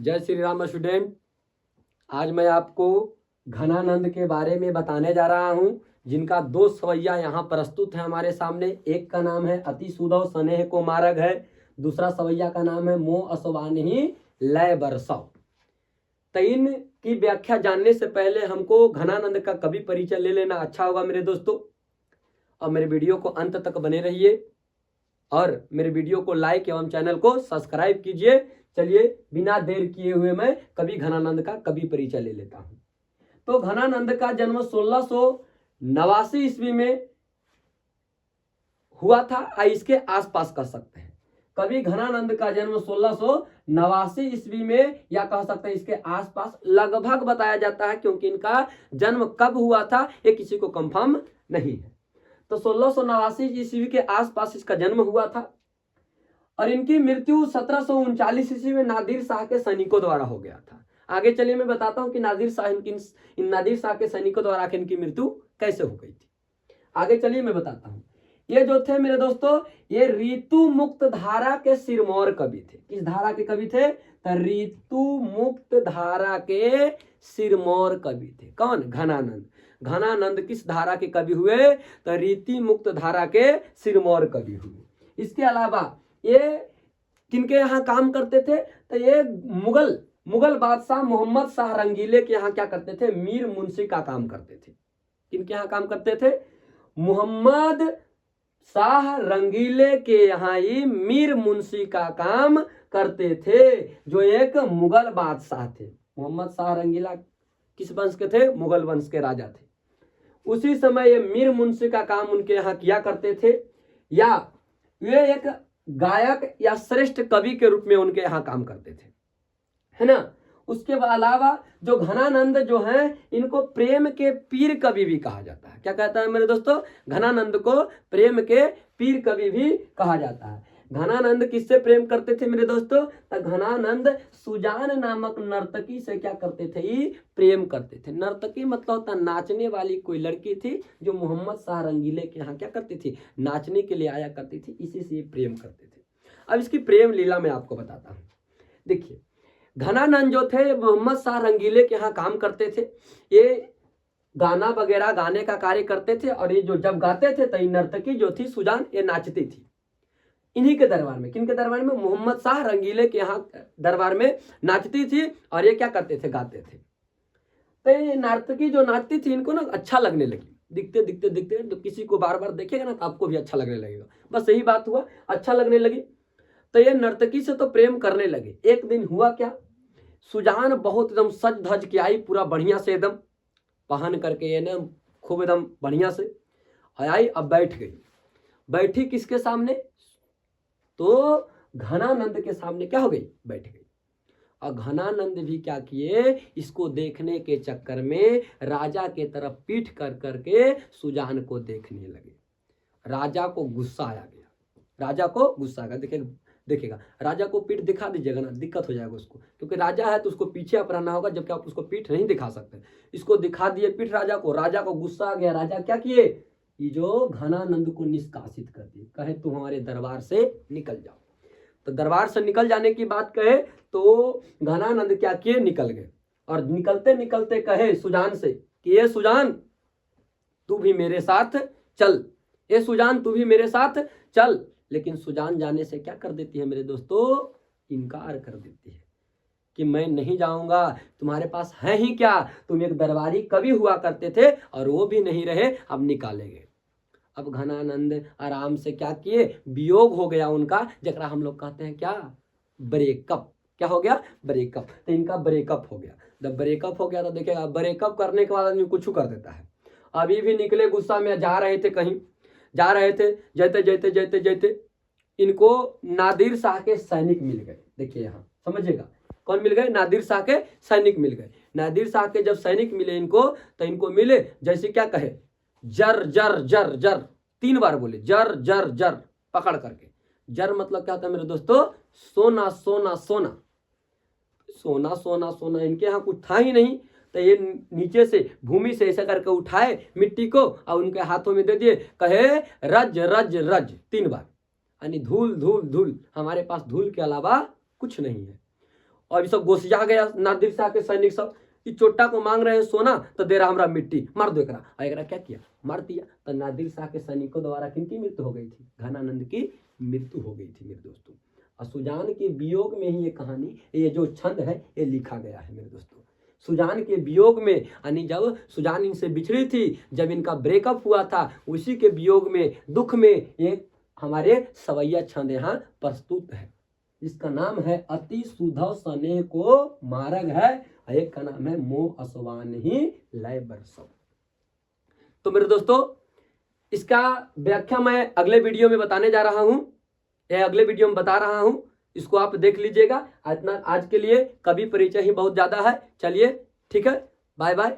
जय श्री राम स्टूडेंट। आज मैं आपको घनानंद के बारे में बताने जा रहा हूं, जिनका दो सवैया यहाँ प्रस्तुत है हमारे सामने। एक का नाम है अति सुधव स्नेह को मार्ग है, दूसरा सवैया का नाम है मोह असवानहि लय बरसव। तो इन की व्याख्या जानने से पहले हमको घनानंद का कवि परिचय ले लेना अच्छा होगा मेरे दोस्तों। और मेरे वीडियो को अंत तक बने रहिए और मेरे वीडियो को लाइक एवं चैनल को सब्सक्राइब कीजिए। चलिए बिना देर किए हुए मैं कवि घनानंद का कवि परिचय ले लेता हूं। तो घनानंद का जन्म 1689 ईस्वी में हुआ था, इसके आसपास कह सकते हैं। कवि घनानंद का जन्म 1689 ईस्वी में या कह सकते हैं इसके आसपास लगभग बताया जाता है, क्योंकि इनका जन्म कब हुआ था ये किसी को कंफर्म नहीं है। तो 1689 ईस्वी के आसपास इसका जन्म हुआ था और इनकी मृत्यु 1739 ईस्वी में नादिर शाह के सैनिकों द्वारा हो गया था। आगे चलिए मैं बताता हूं कि नादिर शाह के सैनिकों द्वारा इनकी मृत्यु कैसे हो गई थी। आगे चलिए मैं बताता हूं। ये जो थे मेरे दोस्तों, ये ऋतु मुक्त धारा के सिरमौर कवि थे। किस धारा के कवि थे? तो ऋतु मुक्त धारा के सिरमौर कवि थे। कौन? घनानंद। घनानंद किस धारा के कवि हुए? तो रीति मुक्त धारा के सिरमौर कवि हुए। इसके अलावा ये किनके यहाँ काम करते थे? तो ये मुगल बादशाह मोहम्मद शाह रंगीले के यहाँ क्या करते थे? मीर मुंशी का काम करते थे। किनके यहाँ काम करते थे? मोहम्मद शाह रंगीले के यहाँ ही मीर मुंशी का काम करते थे, जो एक मुगल बादशाह थे। मोहम्मद शाह रंगीला किस वंश के थे? मुगल वंश के राजा थे। उसी समय ये मीर मुंशी का काम उनके यहाँ किया करते थे, या वे एक गायक या श्रेष्ठ कवि के रूप में उनके यहाँ काम करते थे, है ना। उसके अलावा जो घनानंद जो हैं, इनको प्रेम के पीर कवि भी कहा जाता है। क्या कहता है मेरे दोस्तों? घनानंद को प्रेम के पीर कवि भी कहा जाता है। घनानंद किससे प्रेम करते थे मेरे दोस्तों? तो घनानंद सुजान नामक नर्तकी से क्या करते थे? प्रेम करते थे। नर्तकी मतलब होता नाचने वाली कोई लड़की थी, जो मोहम्मद शाह रंगीले के यहाँ क्या करती थी? नाचने के लिए आया करती थी, इसी से प्रेम करते थे। अब इसकी प्रेम लीला मैं आपको बताता हूँ। देखिए, घनानंद जो थे मोहम्मद शाह रंगीले के यहाँ काम करते थे। ये गाना वगैरह गाने का कार्य करते थे, और ये जो जब गाते थे तो नर्तकी जो थी सुजान, ये नाचती थी इन्हीं के दरबार में। किनके दरबार में? मोहम्मद शाह रंगीले के यहाँ दरबार में नाचती थी, और ये क्या करते थे? गाते थे। तो ये नर्तकी जो नाचती थी, इनको ना अच्छा लगने लगी। दिखते तो किसी को बार बार देखेगा ना तो आपको भी अच्छा लगने लगेगा। बस यही बात हुआ, अच्छा लगने लगी। तो ये नर्तकी से तो प्रेम करने लगे। एक दिन हुआ क्या, सुजान बहुत एकदम सज धज के आई, पूरा बढ़िया से एकदम पहन करके, ये ना खूब एकदम बढ़िया से आई। अब बैठ गई। बैठी किसके सामने? तो घनानंद के सामने क्या हो गई? बैठ गई। और घनानंद भी क्या किए? इसको देखने के चक्कर में राजा के तरफ पीठ कर करके सुजान को देखने लगे। राजा को गुस्सा आया गया। राजा को गुस्सा आ गया। देखिएगा, राजा को पीठ दिखा दीजिएगा ना, दिक्कत हो जाएगा उसको, क्योंकि राजा है तो उसको पीछे अपनाना होगा, जबकि आप उसको पीठ नहीं दिखा सकते। इसको दिखा दिए पीठ राजा को। राजा को गुस्सा आ गया। राजा क्या किए? ये जो घनानंद को निष्कासित कर दिए। कहे तुम हमारे दरबार से निकल जाओ। तो दरबार से निकल जाने की बात कहे तो घनानंद क्या किए? निकल गए। और निकलते निकलते कहे सुजान से कि ये सुजान तू भी मेरे साथ चल, ये सुजान तू भी मेरे साथ चल। लेकिन सुजान जाने से क्या कर देती है मेरे दोस्तों? इनकार कर देती है कि मैं नहीं जाऊंगा, तुम्हारे पास है ही क्या, तुम एक दरबारी कवि हुआ करते थे और वो भी नहीं रहे, अब निकालेंगे। अब घनानंद आराम से क्या किए? वियोग हो गया उनका, जरा हम लोग कहते हैं क्या? ब्रेकअप। क्या हो गया? ब्रेकअप। तो इनका ब्रेकअप हो गया। जब ब्रेकअप हो गया तो देखिएगा, ब्रेकअप करने के बाद आदमी कुछ कर देता है। अभी भी निकले गुस्सा में, जा रहे थे कहीं, जा रहे थे, जाते इनको नादिर शाह के सैनिक मिल गए। देखिए यहाँ समझिएगा, कौन मिल गए? नादिर शाह के सैनिक मिल गए। नादिर शाह के जब सैनिक मिले इनको, तो इनको मिले जैसे क्या कहे, जर जर जर जर, 3 बार बोले जर जर जर, पकड़ करके। जर मतलब क्या होता है मेरे दोस्तों? सोना सोना सोना सोना सोना सोना। इनके यहाँ कुछ था ही नहीं, तो ये नीचे से भूमि से ऐसा करके उठाए मिट्टी को और उनके हाथों में दे दिए। कहे रज रज रज 3 बार, यानी धूल धूल धूल, हमारे पास धूल के अलावा कुछ नहीं है। और ये सब गोसिया गया नादिर शाह के सैनिक सब, कि चोटा को मांग रहे हैं सोना तो दे रहा हमरा मिट्टी, मार दो एकरा। और एकरा क्या किया, मार दिया। तो नादिर शाह के सैनिकों द्वारा किनकी मृत्यु हो गई थी, घनानंद की मृत्यु हो गई थी मेरे दोस्तों। और सुजान के वियोग में ही ये कहानी, ये जो छंद है ये लिखा गया है मेरे दोस्तों। सुजान के वियोग में, यानी जब सुजान इनसे बिछड़ी थी, जब इनका ब्रेकअप हुआ था, उसी के वियोग में, दुख में एक हमारे सवैया छंद यहाँ प्रस्तुत है, जिसका नाम है अति सुधव स्नेह को मार्ग है, एक का नाम है मोह असवान ही लय बरसव। तो मेरे दोस्तों इसका व्याख्या मैं अगले वीडियो में बताने जा रहा हूं, या अगले वीडियो में बता रहा हूं, इसको आप देख लीजिएगा। इतना आज के लिए कवि परिचय ही बहुत ज्यादा है। चलिए ठीक है, बाय बाय।